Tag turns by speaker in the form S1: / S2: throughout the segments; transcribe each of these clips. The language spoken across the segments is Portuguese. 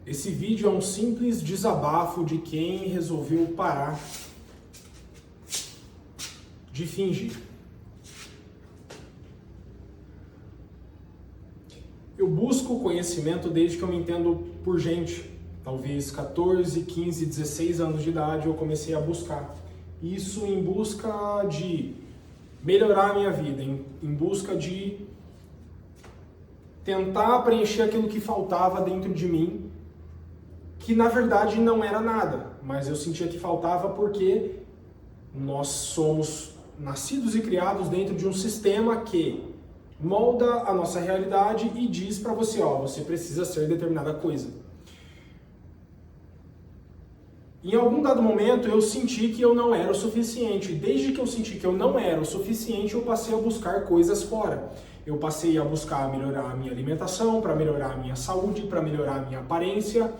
S1: Esse vídeo é um simples desabafo de quem resolveu parar de fingir. Eu busco conhecimento desde que eu me entendo por gente. Talvez 14, 15, 16 anos de idade eu comecei a buscar. Isso em busca de melhorar a minha vida, em busca de tentar preencher aquilo que faltava dentro de mim, que na verdade não era nada, mas eu sentia que faltava porque nós somos nascidos e criados dentro de um sistema que molda a nossa realidade e diz para você, você precisa ser determinada coisa. Em algum dado momento eu senti que eu não era o suficiente. Desde que eu senti que eu não era o suficiente, eu passei a buscar coisas fora. Eu passei a buscar melhorar a minha alimentação, para melhorar a minha saúde, para melhorar a minha aparência.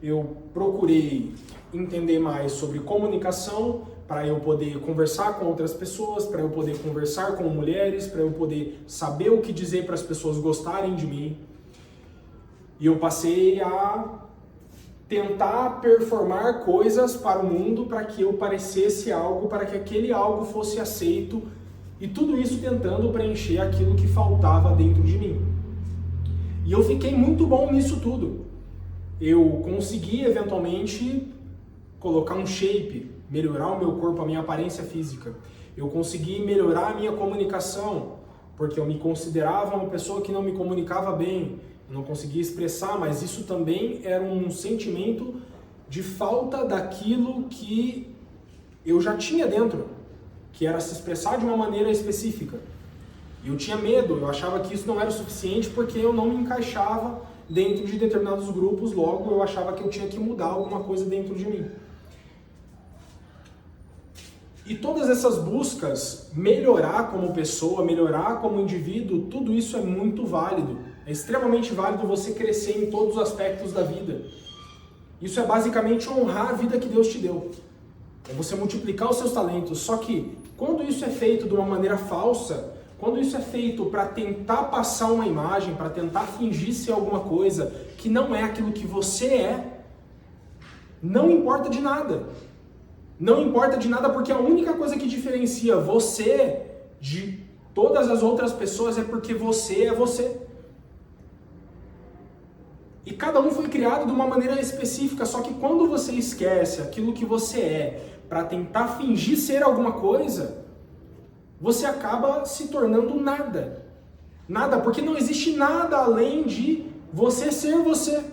S1: Eu procurei entender mais sobre comunicação, para eu poder conversar com outras pessoas, para eu poder conversar com mulheres, para eu poder saber o que dizer para as pessoas gostarem de mim. E eu passei a tentar performar coisas para o mundo para que eu parecesse algo, para que aquele algo fosse aceito, e tudo isso tentando preencher aquilo que faltava dentro de mim. E eu fiquei muito bom nisso tudo. Eu consegui eventualmente colocar um shape, melhorar o meu corpo, a minha aparência física. Eu consegui melhorar a minha comunicação, porque eu me considerava uma pessoa que não me comunicava bem, não conseguia expressar, mas isso também era um sentimento de falta daquilo que eu já tinha dentro, que era se expressar de uma maneira específica. E eu tinha medo, eu achava que isso não era o suficiente porque eu não me encaixava dentro de determinados grupos, logo eu achava que eu tinha que mudar alguma coisa dentro de mim. E todas essas buscas, melhorar como pessoa, melhorar como indivíduo, tudo isso é muito válido. É extremamente válido você crescer em todos os aspectos da vida. Isso é basicamente honrar a vida que Deus te deu. É você multiplicar os seus talentos. Só que quando isso é feito de uma maneira falsa, quando isso é feito para tentar passar uma imagem, para tentar fingir ser alguma coisa que não é aquilo que você é, não importa de nada. Não importa de nada porque a única coisa que diferencia você de todas as outras pessoas é porque você é você. E cada um foi criado de uma maneira específica, só que quando você esquece aquilo que você é para tentar fingir ser alguma coisa, você acaba se tornando nada. Nada, porque não existe nada além de você ser você.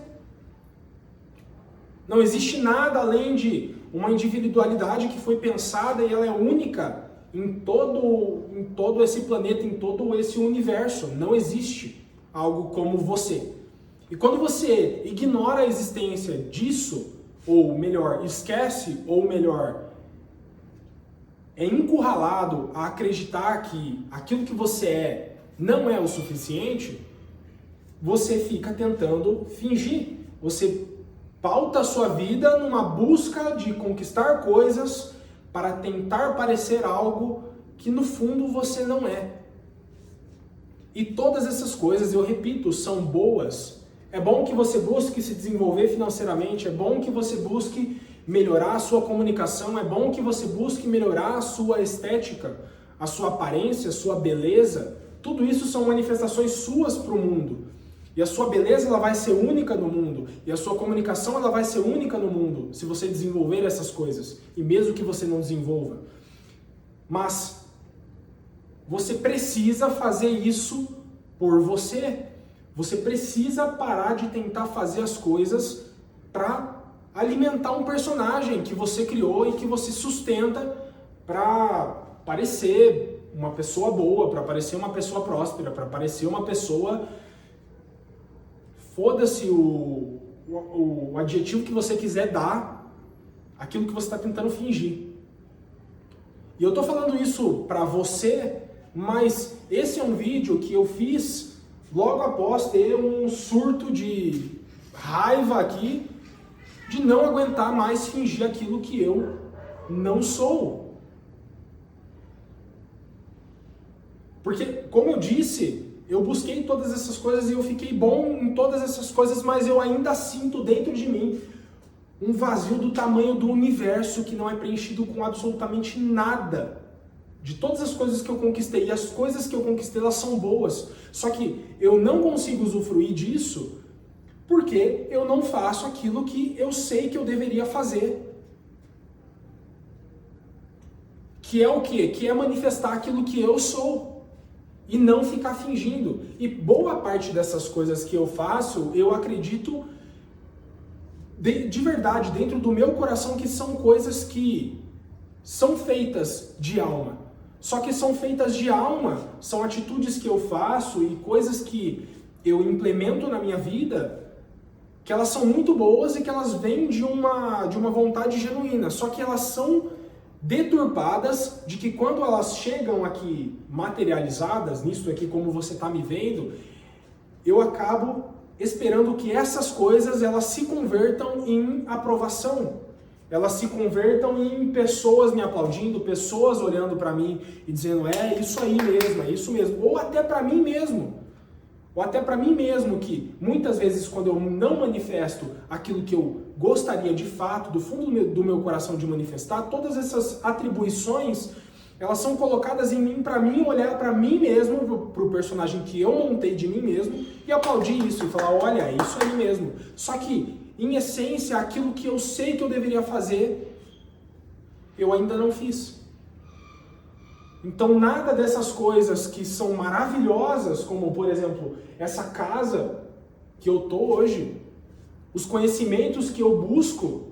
S1: Não existe nada além de uma individualidade que foi pensada e ela é única em todo esse planeta, em todo esse universo. Não existe algo como você. E quando você ignora a existência disso, ou melhor, esquece, ou melhor, é encurralado a acreditar que aquilo que você é não é o suficiente, você fica tentando fingir. Você pauta a sua vida numa busca de conquistar coisas para tentar parecer algo que no fundo você não é. E todas essas coisas, eu repito, são boas. É bom que você busque se desenvolver financeiramente, é bom que você busque melhorar a sua comunicação, é bom que você busque melhorar a sua estética, a sua aparência, a sua beleza. Tudo isso são manifestações suas para o mundo. E a sua beleza ela vai ser única no mundo. E a sua comunicação ela vai ser única no mundo, se você desenvolver essas coisas. E mesmo que você não desenvolva. Mas você precisa fazer isso por você. Você precisa parar de tentar fazer as coisas para alimentar um personagem que você criou e que você sustenta para parecer uma pessoa boa, para parecer uma pessoa próspera, para parecer uma pessoa... Foda-se o adjetivo que você quiser dar, aquilo que você está tentando fingir. E eu estou falando isso para você, mas esse é um vídeo que eu fiz logo após ter um surto de raiva aqui, de não aguentar mais fingir aquilo que eu não sou. Porque, como eu disse, eu busquei todas essas coisas e eu fiquei bom em todas essas coisas, mas eu ainda sinto dentro de mim um vazio do tamanho do universo que não é preenchido com absolutamente nada. De todas as coisas que eu conquistei, e as coisas que eu conquistei, elas são boas. Só que eu não consigo usufruir disso porque eu não faço aquilo que eu sei que eu deveria fazer. Que é o quê? Que é manifestar aquilo que eu sou. E não ficar fingindo. E boa parte dessas coisas que eu faço, eu acredito de verdade, dentro do meu coração, que são coisas que são feitas de alma. Só que são feitas de alma, são atitudes que eu faço e coisas que eu implemento na minha vida, que elas são muito boas e que elas vêm de uma vontade genuína. Só que elas são deturpadas de que quando elas chegam aqui materializadas, nisso aqui como você está me vendo, eu acabo esperando que essas coisas elas se convertam em aprovação, elas se convertam em pessoas me aplaudindo, pessoas olhando para mim e dizendo é isso aí mesmo, é isso mesmo, ou até para mim mesmo, que muitas vezes quando eu não manifesto aquilo que eu gostaria de fato, do fundo do meu coração de manifestar, todas essas atribuições, elas são colocadas em mim para mim olhar para mim mesmo, para o personagem que eu montei de mim mesmo e aplaudir isso e falar, olha, é isso aí mesmo. Só que, em essência, aquilo que eu sei que eu deveria fazer, eu ainda não fiz. Então, nada dessas coisas que são maravilhosas, como, por exemplo, essa casa que eu tô hoje, os conhecimentos que eu busco,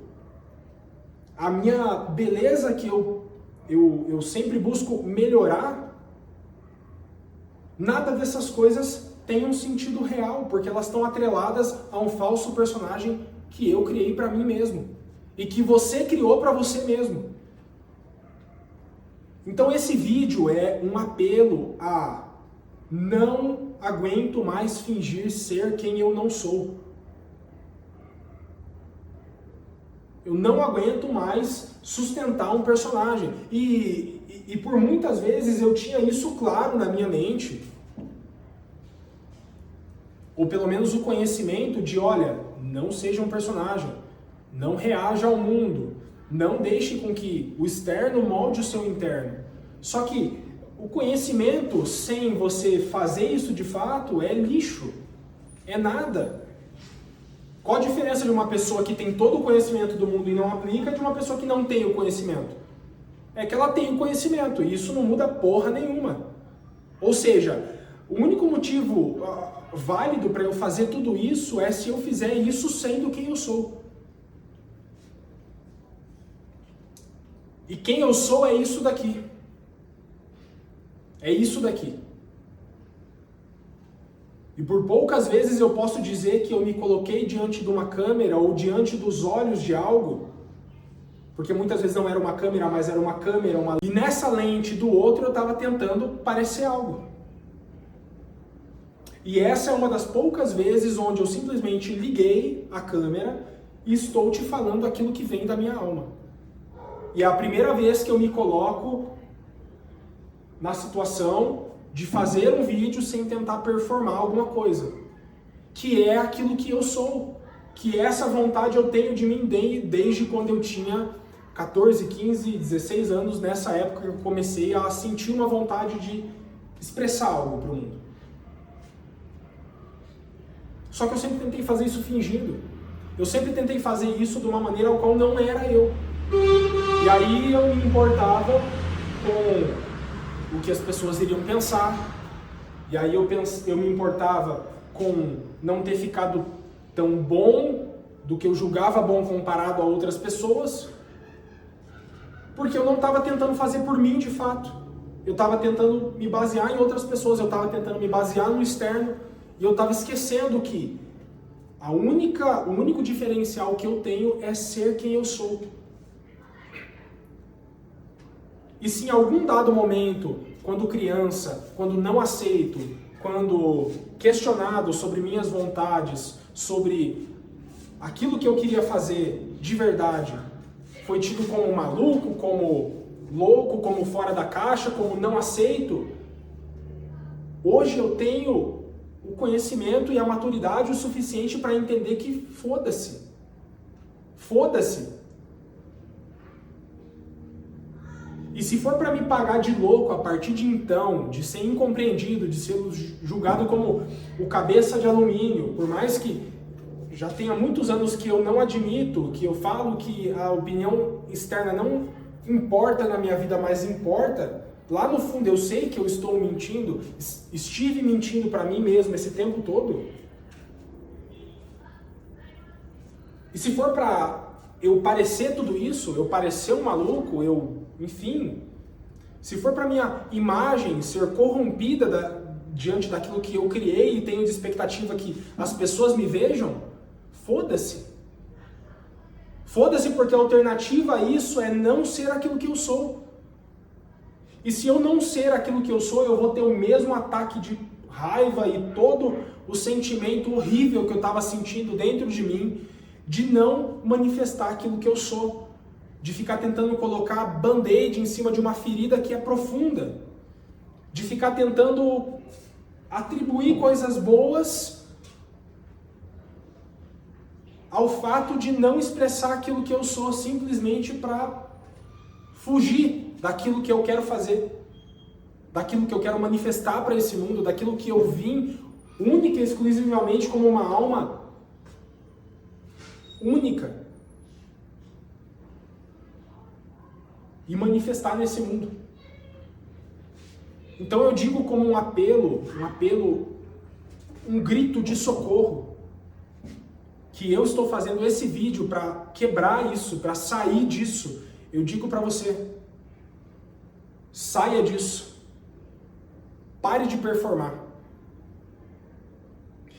S1: a minha beleza que eu sempre busco melhorar, nada dessas coisas tem um sentido real, porque elas estão atreladas a um falso personagem que eu criei para mim mesmo e que você criou para você mesmo. Então esse vídeo é um apelo a não aguento mais fingir ser quem eu não sou. Eu não aguento mais sustentar um personagem. E por muitas vezes eu tinha isso claro na minha mente. Ou pelo menos o conhecimento de, olha, não seja um personagem. Não reaja ao mundo. Não deixe com que o externo molde o seu interno. Só que o conhecimento sem você fazer isso de fato é lixo. É nada. Qual a diferença de uma pessoa que tem todo o conhecimento do mundo e não aplica de uma pessoa que não tem o conhecimento? É que ela tem o conhecimento e isso não muda porra nenhuma. Ou seja, o único motivo válido para eu fazer tudo isso é se eu fizer isso sendo quem eu sou. E quem eu sou é isso daqui. É isso daqui. E por poucas vezes eu posso dizer que eu me coloquei diante de uma câmera ou diante dos olhos de algo, porque muitas vezes não era uma câmera, mas era uma câmera, e nessa lente do outro eu estava tentando parecer algo. E essa é uma das poucas vezes onde eu simplesmente liguei a câmera e estou te falando aquilo que vem da minha alma. E é a primeira vez que eu me coloco na situação de fazer um vídeo sem tentar performar alguma coisa, que é aquilo que eu sou, que essa vontade eu tenho de mim desde quando eu tinha 14, 15, 16 anos, nessa época que eu comecei a sentir uma vontade de expressar algo para o mundo. Só que eu sempre tentei fazer isso fingindo, eu sempre tentei fazer isso de uma maneira ao qual não era eu, e aí eu me importava com o que as pessoas iriam pensar, e aí eu me importava com não ter ficado tão bom do que eu julgava bom comparado a outras pessoas, porque eu não estava tentando fazer por mim de fato, eu estava tentando me basear em outras pessoas, eu estava tentando me basear no externo, e eu estava esquecendo que o único diferencial que eu tenho é ser quem eu sou. E se em algum dado momento, quando criança, quando não aceito, quando questionado sobre minhas vontades, sobre aquilo que eu queria fazer de verdade, foi tido como maluco, como louco, como fora da caixa, como não aceito, Hoje eu tenho o conhecimento e a maturidade o suficiente para entender que foda-se. Foda-se. E se for para me pagar de louco a partir de então, de ser incompreendido, de ser julgado como o cabeça de alumínio, por mais que já tenha muitos anos que eu não admito, que eu falo que a opinião externa não importa na minha vida, mas importa, lá no fundo eu sei que eu estou mentindo, estive mentindo para mim mesmo esse tempo todo. E se for para eu parecer tudo isso, eu parecer um maluco, enfim, se for para minha imagem ser corrompida diante daquilo que eu criei e tenho de expectativa que as pessoas me vejam, foda-se. Foda-se, porque a alternativa a isso é não ser aquilo que eu sou. E se eu não ser aquilo que eu sou, eu vou ter o mesmo ataque de raiva e todo o sentimento horrível que eu estava sentindo dentro de mim, de não manifestar aquilo que eu sou, de ficar tentando colocar band-aid em cima de uma ferida que é profunda, de ficar tentando atribuir coisas boas ao fato de não expressar aquilo que eu sou, simplesmente para fugir daquilo que eu quero fazer, daquilo que eu quero manifestar para esse mundo, daquilo que eu vim única e exclusivamente como uma alma única e manifestar nesse mundo. Então eu digo como um apelo, um grito de socorro, que eu estou fazendo esse vídeo para quebrar isso, para sair disso. Eu digo para você, saia disso, pare de performar.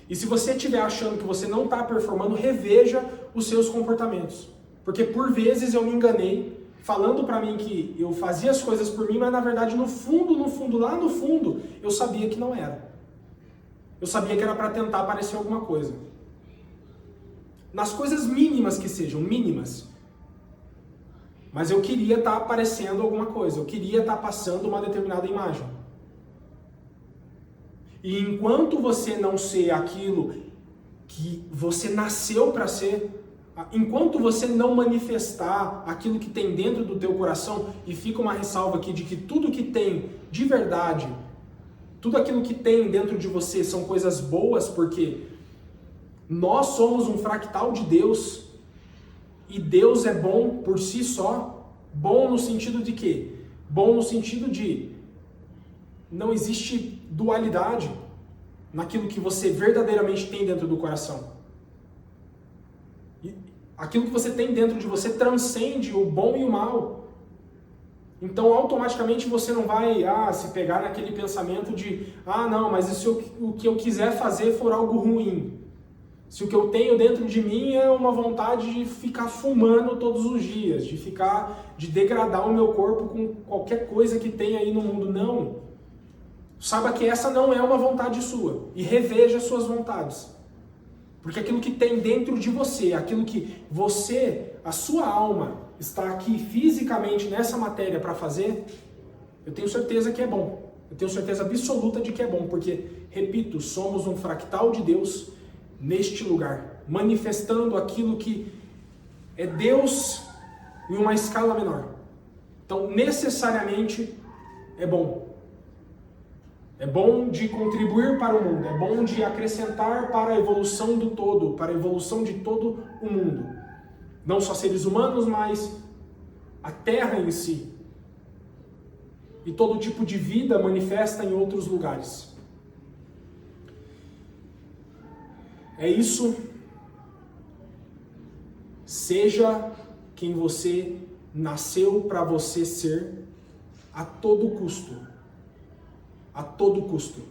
S1: E se você estiver achando que você não está performando, reveja os seus comportamentos. Porque por vezes eu me enganei, falando para mim que eu fazia as coisas por mim, mas na verdade no fundo, lá no fundo, eu sabia que não era. Eu sabia que era para tentar parecer alguma coisa. Nas coisas mínimas que sejam, mínimas. Mas eu queria estar aparecendo alguma coisa, eu queria estar passando uma determinada imagem. E enquanto você não ser aquilo que você nasceu para ser, enquanto você não manifestar aquilo que tem dentro do teu coração, e fica uma ressalva aqui de que tudo que tem de verdade, tudo aquilo que tem dentro de você são coisas boas, porque nós somos um fractal de Deus, e Deus é bom por si só. Bom no sentido de quê? Bom no sentido de não existe dualidade naquilo que você verdadeiramente tem dentro do coração. E aquilo que você tem dentro de você transcende o bom e o mal. Então, automaticamente você não vai se pegar naquele pensamento de não, mas e se o que eu quiser fazer for algo ruim? Se o que eu tenho dentro de mim é uma vontade de ficar fumando todos os dias, de degradar o meu corpo com qualquer coisa que tem aí no mundo. Não. Saiba que essa não é uma vontade sua. E reveja suas vontades. Porque aquilo que tem dentro de você, aquilo que você, a sua alma, está aqui fisicamente nessa matéria para fazer, eu tenho certeza que é bom. Eu tenho certeza absoluta de que é bom. Porque, repito, somos um fractal de Deus neste lugar, manifestando aquilo que é Deus em uma escala menor. Então, necessariamente, é bom. É bom de contribuir para o mundo, é bom de acrescentar para a evolução do todo, para a evolução de todo o mundo. Não só seres humanos, mas a Terra em si. E todo tipo de vida manifesta em outros lugares. É isso. Seja quem você nasceu para você ser a todo custo. A todo custo.